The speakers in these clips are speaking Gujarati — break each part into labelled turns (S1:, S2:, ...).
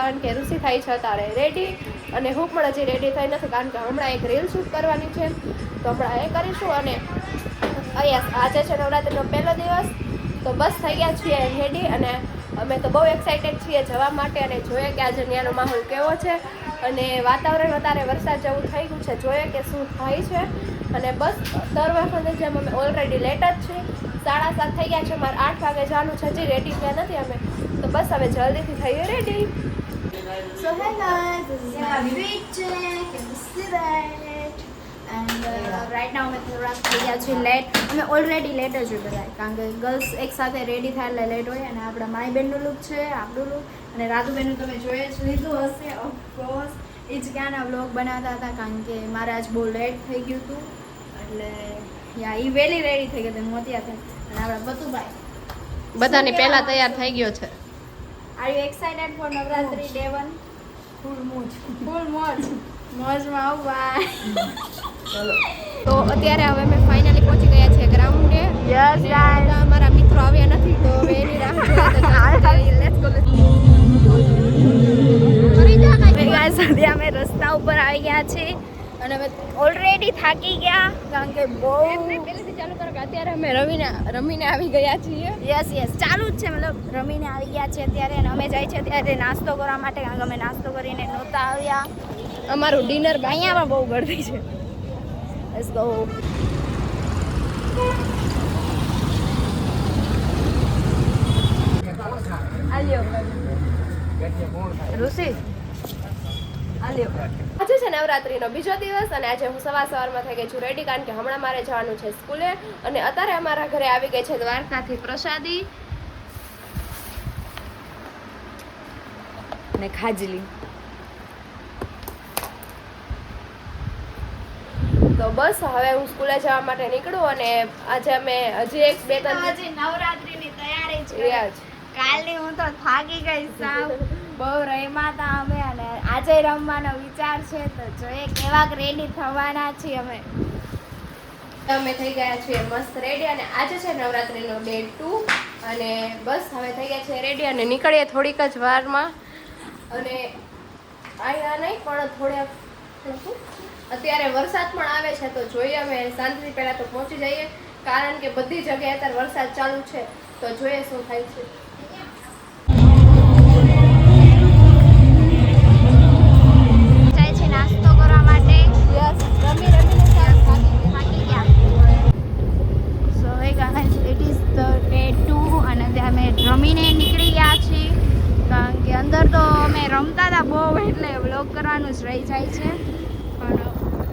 S1: કારણ કે ઋષિ થાય છે અત્યારે રેડી અને હું પણ હજી રેડી થઈ નથી કારણ કે હમણાં એક રીલ શૂટ કરવાની છે તો હમણાં એ કરીશું. અને અહીંયા આજે છે નવરાત્રિનો પહેલો દિવસ તો બસ થઈ ગયા છીએ રેડી અને અમે તો બહુ એક્સાઇટેડ છીએ જવા માટે અને જોઈએ કે આજે ત્યાંનો માહોલ કેવો છે અને વાતાવરણ અત્યારે વરસાદ જેવું થઈ ગયું છે, જોઈએ કે શું થાય છે. અને બસ દર વખતે જેમ અમે ઓલરેડી લેટ જ છીએ, 7:30 થઈ ગયા છે, મારે 8 વાગે જવાનું છે, હજી રેડી થયા નથી અમે તો બસ હવે જલ્દીથી થઈએ ready.
S2: So hey guys, this is my fit check. Can you see that? And right now અમે થોડા થઈ ગયા છીએ લેટ. અમે ઓલરેડી લેટ જ બધા કારણ કે ગર્લ્સ એક સાથે રેડી થાય એટલે લેટ હોય. અને આપણા માય બેનનું લુક છે, આપણું લુક અને રાધુબેનનું તમે જોઈ જ લીધું હશે ઓફકોર્સ. એ જ ક્યાંના વ્લોગ બનાવતા હતા કારણ કે મારે આજ બહુ લેટ થઈ ગયું હતું એટલે યા એ વહેલી રેડી થઈ ગઈ હતી મોતિયા થઈ. અને આપણા બતુભાઈ
S1: બધાની પહેલા તૈયાર થઈ ગયો છે.
S2: Are you excited for Navratri Day 1? Full મોજ. Full મોજ. મોજમાં આવ બાય.
S1: તો અત્યારે હવે અમે ફાઇનલી પહોંચી ગયા છીએ ગ્રાઉન્ડે.
S2: Yes guys.
S1: અમારા મિત્રો આવ્યા નથી તો હવે એની રાહ જોઈએ તો લેટ્સ ગો.
S2: ગાઈસ આજે અમે રસ્તા ઉપર આવી ગયા છીએ અને અમે ઓલરેડી થાકી ગયા કારણ કે બહુ
S1: પહેલેથી ચાલુ કરો કે અત્યારે અમે રમીને આવી ગયા છીએ.
S2: યસ ચાલુ જ છે મતલબ રમીને આવી ગયા છે અત્યારે અને અમે જાય છે ત્યારે નાસ્તો કરવા માટે કારણ કે અમે નાસ્તો કરીને નહોતા આવ્યા.
S1: અમારું ડિનર
S2: અહીંયા પણ બહુ ગળદી છે. Let's go. આલ્યો ઋષિ આલ્યો.
S1: આજે છે નવરાત્રીનો બીજો દિવસ અને આજે હું સવારમાં થઈ ગઈ છું રેડી કારણ કે હમણાં મારે જવાનું છે સ્કૂલે અને અત્યારે અમારા ઘરે આવી ગઈ છે દ્વારકાથી પ્રસાદી
S2: અને ખાજલી.
S1: તો બસ હવે હું સ્કૂલે જવા માટે નીકળું અને આજે અમે હજી એક બે ત્રણ
S2: નવરાત્રીની તૈયારી છે. કાલની હું તો થાકી ગઈ સાવ. બહુ રમ્યા હતા અમે અને આજે રમવાનો વિચાર છે તો જોઈએ કેવાક રેડી થવાના છીએ
S1: અમે થઈ ગયા છીએ મસ્ત રેડી અને આજે છે નવરાત્રીનો ડે 2 અને બસ હવે થઈ ગયા છે રેડી અને નીકળીએ થોડીક જ વારમાં. અને અહીંયા નહીં પણ થોડા અત્યારે વરસાદ પણ આવે છે તો જોઈએ અમે શાંતિથી પહેલાં તો પહોંચી જઈએ કારણ કે બધી જગ્યાએ અત્યારે વરસાદ ચાલુ છે તો જોઈએ શું થાય છે.
S2: નાસ્તો કરવા માટે
S1: રમીને
S2: થાકી ગયા. So hey guys it is the day 2 અને ત્યાં અમે રમીને નીકળી ગયા છીએ કારણ કે અંદર તો અમે રમતા હતા બહુ એટલે વ્લોગ કરવાનું જ રહી જાય છે પણ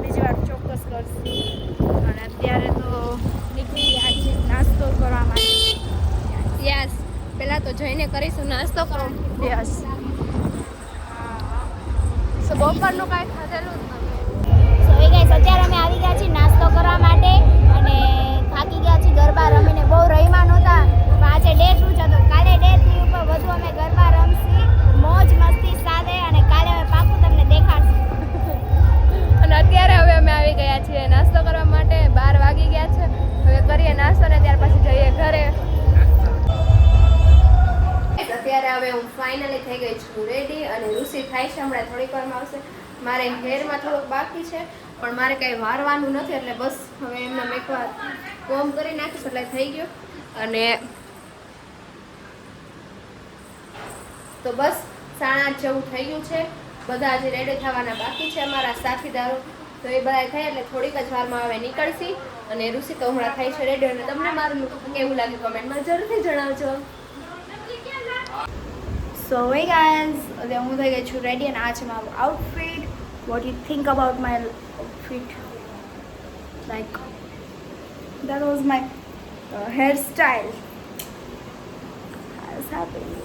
S2: બીજી વાર ચોક્કસ કરશું. અને અત્યારે તો નીકળી ગયા છીએ નાસ્તો કરવા માટે.
S1: યસ પહેલાં તો જઈને કરીશું નાસ્તો કરો.
S2: યસ
S1: સો બપોરનું કાંઈ ખાધેલું જ નથી.
S2: સો એ ગાઈસ અત્યારે અમે આવી ગયા છીએ નાસ્તો કરવા માટે અને થાકી ગયા છીએ ગરબા રમીને બહુ રમ્યા નહોતા પણ આજે ડે 2 છે તો કાલે ડે 3 ઉપર વધુ અમે ગરબા રમશી મોજ મસ્તી સાથે અને કાલે અમે પાકું તમને દેખાડશું.
S1: અને અત્યારે હવે અમે આવી ગયા છીએ નાસ્તો કરવા માટે. 12 વાગી ગયા છે હવે કરીએ નાસ્તો ને ત્યાર પછી જઈએ ઘરે. અત્યારે હવે હું ફાઇનલી થઈ ગઈ છું રેડી અને ઋષિ થાય છે હમણાં થોડીક વારમાં આવશે. મારે હેરમાં થોડુંક બાકી છે પણ મારે કંઈ વારવાનું નથી એટલે બસ હવે એમને એકવાર કોમ કરી નાખીશ એટલે થઈ ગયો. અને તો બસ 8:30 જેવું થઈ ગયું છે. બધા હજી રેડી થવાના બાકી છે અમારા સાથીદારો તો એ બધા થાય એટલે થોડીક જ વારમાં હવે નીકળશી. અને ઋષિ તો હમણાં થાય છે રેડી અને તમને મારું લુક કેવું લાગ્યું કમેન્ટમાં જરૂરથી જણાવજો.
S2: સો હે ગાઈસ હવે હું થઈ ગઈ છું રેડી અને આ છે મારું outfit. What you think about my outfit? Like that was my hairstyle. What's happening?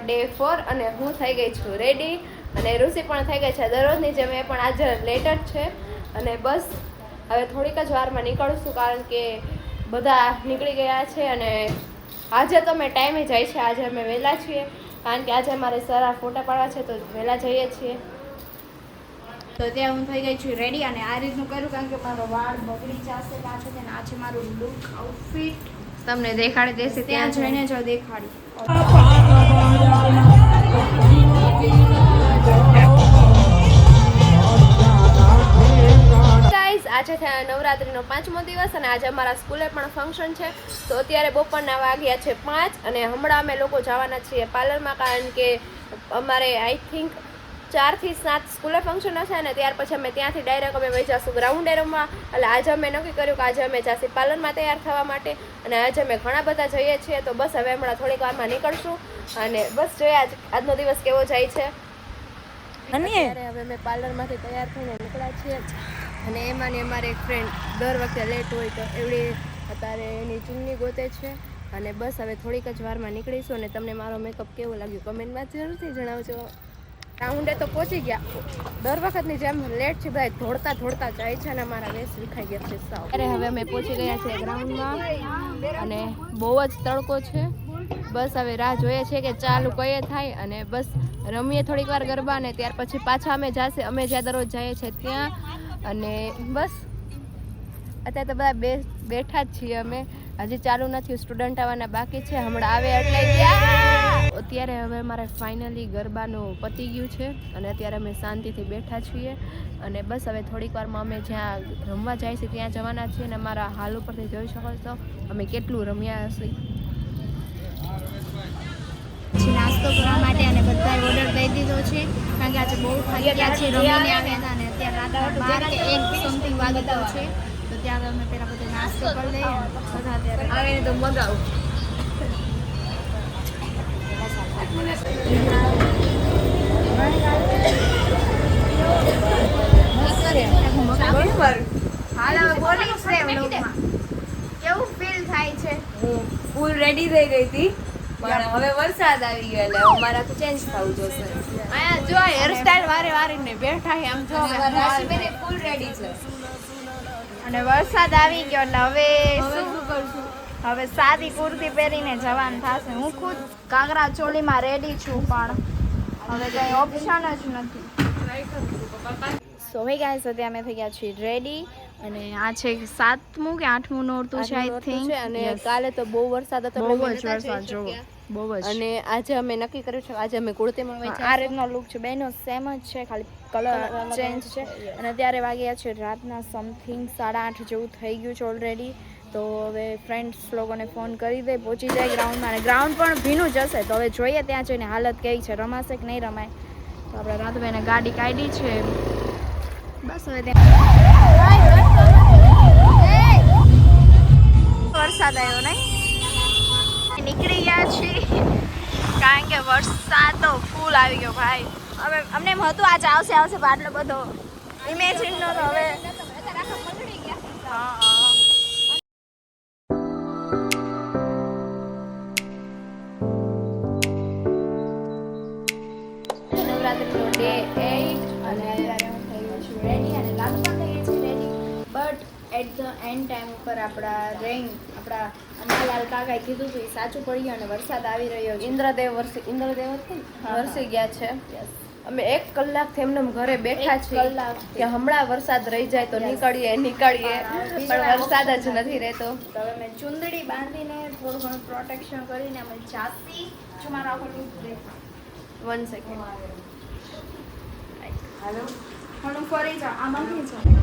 S1: Day 4 અને હું થઈ ગઈ છું રેડી અને ઋષિ પણ થઈ ગઈ છે દરરોજની જેમ એ પણ આજે લેટ જ છે અને બસ હવે થોડીક જ વારમાં નીકળશું કારણ કે બધા નીકળી ગયા છે અને આજે તો મેં ટાઈમે જાય છે આજે અમે વહેલા છીએ કારણ કે આજે અમારે સર ફોટા પાડવા છે તો વહેલા જઈએ છીએ.
S2: તો ત્યાં હું થઈ ગઈ છું રેડી અને આ રીતનું કરું કારણ કે મારો વાળ બગડી જશે પાછો અને આ છે મારું લુક આઉટફિટ.
S1: તમને દેખાડી દેશે
S2: ત્યાં જઈને જો દેખાડી.
S1: ગાઈઝ આજે થયા નવરાત્રીનો 5મો દિવસ અને આજે અમારા સ્કૂલે પણ ફંક્શન છે તો અત્યારે બપોરના વાગ્યા છે 5 અને હમણાં અમે લોકો જવાના છીએ પાર્લરમાં કારણ કે અમારે આઈ થિંક 4 થી 7 સ્કૂલે ફંક્શન હશે અને ત્યાર પછી અમે ત્યાંથી ડાયરેક્ટ અમે વહી જઈશું ગ્રાઉન્ડ એરમમાં એટલે આજે અમે નક્કી કર્યું કે આજે અમે જાસી પાર્લરમાં તૈયાર થવા માટે અને આજે અમે ઘણા બધા જઈએ છીએ તો બસ હવે હમણાં થોડીક વારમાં નીકળશું અને બસ જોઈએ આજનો દિવસ કેવો જાય છે. અત્યારે હવે અમે પાર્લરમાંથી તૈયાર થઈને નીકળ્યા છીએ અને એમાં ને અમારે એક ફ્રેન્ડ દર વખતે લેટ હોય તો એવડી અત્યારે એની ચૂંટણી ગોતે છે અને બસ હવે થોડીક જ વારમાં નીકળીશું અને તમને મારો મેકઅપ કેવો લાગ્યો કમેન્ટમાં જરૂરથી જણાવજો. રાઉન્ડે તો પહોંચી ગયા દર વખતની જેમ લેટ છે ભાઈ દોડતા જાય છે અને અમારા વેસ વિખાઈ ગયા છે સાવ. અરે હવે અમે પહોંચી ગયા છીએ ગ્રાઉન્ડમાં અને બહુ જ તડકો છે બસ હવે રાહ જોઈએ છે કે ચાલુ કયે થાય અને બસ રમીએ થોડીક વાર ગરબા અને ત્યાર પછી પાછા અમે જ્યાં દરરોજ જઈએ છીએ ત્યાં અને બસ અત્યારે તો બધા બેઠા જ છીએ અમે હજી ચાલુ નથી સ્ટુડન્ટ આવવાના બાકી છે હમણાં આવે એટલે અત્યારે હવે મારે ફાઇનલી ગરબાનું પતી ગયું છે અને અત્યારે અમે શાંતિથી બેઠા છીએ અને બસ હવે થોડીક વારમાં અમે જ્યાં રમવા જાય છે ત્યાં જવાના છીએ અને અમારા હાલ ઉપરથી જોઈ શકો છો અમે કેટલું રમ્યા હશે.
S2: નાસ્તો કરવા માટે અને બધાએ ઓર્ડર દઈ દીધો છે કારણ કે આજે બહુ થાકી ગયા છે રમીને આવ્યા હતા અને અત્યારે રાતના 12 કે 1 સમથિંગ વાગી ગયો છે તો ત્યાં અમે પહેલાં બધો નાસ્તો કરી લઈએ બધા અત્યારે
S1: આવીને તો મગાવું.
S2: હાલ હવે બોલીશ રે વ્લોગમાં કેવું ફીલ થાય છે.
S3: હું ફૂલ રેડી થઈ ગઈ હતી પણ હવે વરસાદ આવી ગયો એટલે અમારે આખું ચેન્જ થવું જોશે.
S1: અહીંયા જો હેરસ્ટાઈલ વારીને બેઠા છે આમ જો
S3: રાશિબેન ફૂલ રેડી છે
S2: અને વરસાદ આવી ગયો એટલે હવે
S3: શું કરશું
S2: હવે સાદી કુર્તી પહેરીને જવાનું થશે. હું ખુદ કાંગરા ચોલીમાં રેડી છું પણ હવે કંઈ ઓપ્શન જ નથી. સો હે ગાઈસ અત્યારે અમે થઈ ગયા છીએ રેડી અને આ છે 7મું કે 8મું નોરતું છે આઈ થિંક
S1: અને કાલે તો બહુ વરસાદ હતો
S2: બહુ જ વરસાદ જોવો બહુ જ
S1: અને આજે અમે નક્કી કર્યું છે આજે અમે કુર્તીમાં
S2: આ રીતનો લુક છે બેનો સેમ જ છે ખાલી કલર ચેન્જ છે અને અત્યારે વાગ્યા છે રાતના સમથિંગ 8:30 જેવું થઈ ગયું છે ઓલરેડી તો હવે ફ્રેન્ડ્સ લોકોને ફોન કરી દે પહોંચી જાય ગ્રાઉન્ડમાં અને ગ્રાઉન્ડ પણ ભીનું જ હશે તો હવે જોઈએ ત્યાં જઈને હાલત કેવી છે રમાશે કે નહીં રમાય તો આપણે રાતભાઈને ગાડી કાઢી છે બસ હવે વરસાદ આવ્યો નહીં નીકળી ગયા છીએ કારણ કે વરસાદ તો ફૂલ આવી ગયો ભાઈ હવે અમને એમ હતું આજે આવશે પણ આટલો બધો ઇમેજિન નહોતો હવે હા
S1: નવરાત્રીનો ડે 8 અને અત્યારે હું થઈ ગઈ છું રેડી અને લાગુ પણ થઈ ગઈ છે ready but at the end time ઉપર આપણા અન્નાલાલ કાકાએ કીધું હતું એ સાચું પડી ગયું અને વરસાદ આવી રહ્યો છે. ઇન્દ્રદેવ વરસી ગયા છે. અમે 1 કલાકથી એમને ઘરે બેઠા છીએ કે હમણાં વરસાદ રહી જાય તો નીકળીએ પણ વરસાદ જ નથી રહેતો
S2: તો હવે મેં ચુંદડી બાંધીને થોડું ઘણું પ્રોટેક્શન કરીને અમે જાતી જો મારો આખો લુક દેખાય
S1: 1 સેકન્ડ
S2: હાલો હું ફરી જાઉં આમાંથી જાઉં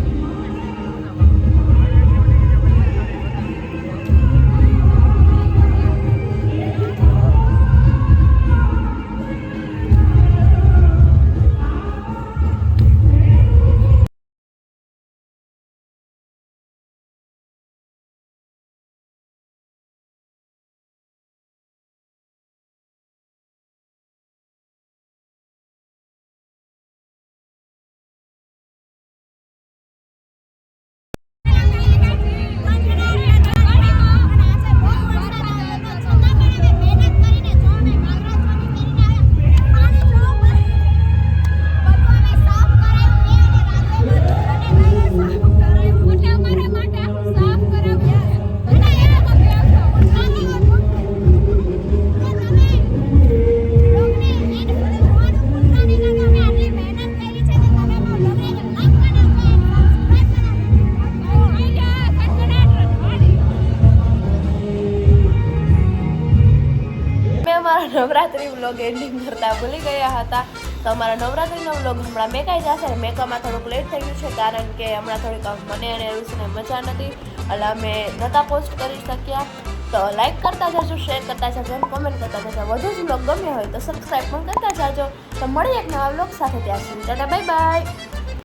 S1: નવરાત્રી વ્લોગ એન્ડિંગ કરતા ભૂલી ગયા હતા. તો અમારા નવરાત્રીનો વ્લોગ હમણાં મેકાઈ જશે. મેકઅપમાં થોડુંક લેટ થઈ ગયું છે કારણ કે હમણાં થોડીક મને અને ઋષિને મજા નથી એટલે અમે નહોતા પોસ્ટ કરી શક્યા. તો લાઈક કરતા જજો, શેર કરતા જજો અને કોમેન્ટ કરતા જજો. વધુ જ વ્લોગ ગમ્યો હોય તો સબસ્ક્રાઈબ પણ કરતા જાજો. તો મળીએ એક નવા વ્લોગ સાથે. ત્યાં સુધી ટાટા બાય બાય.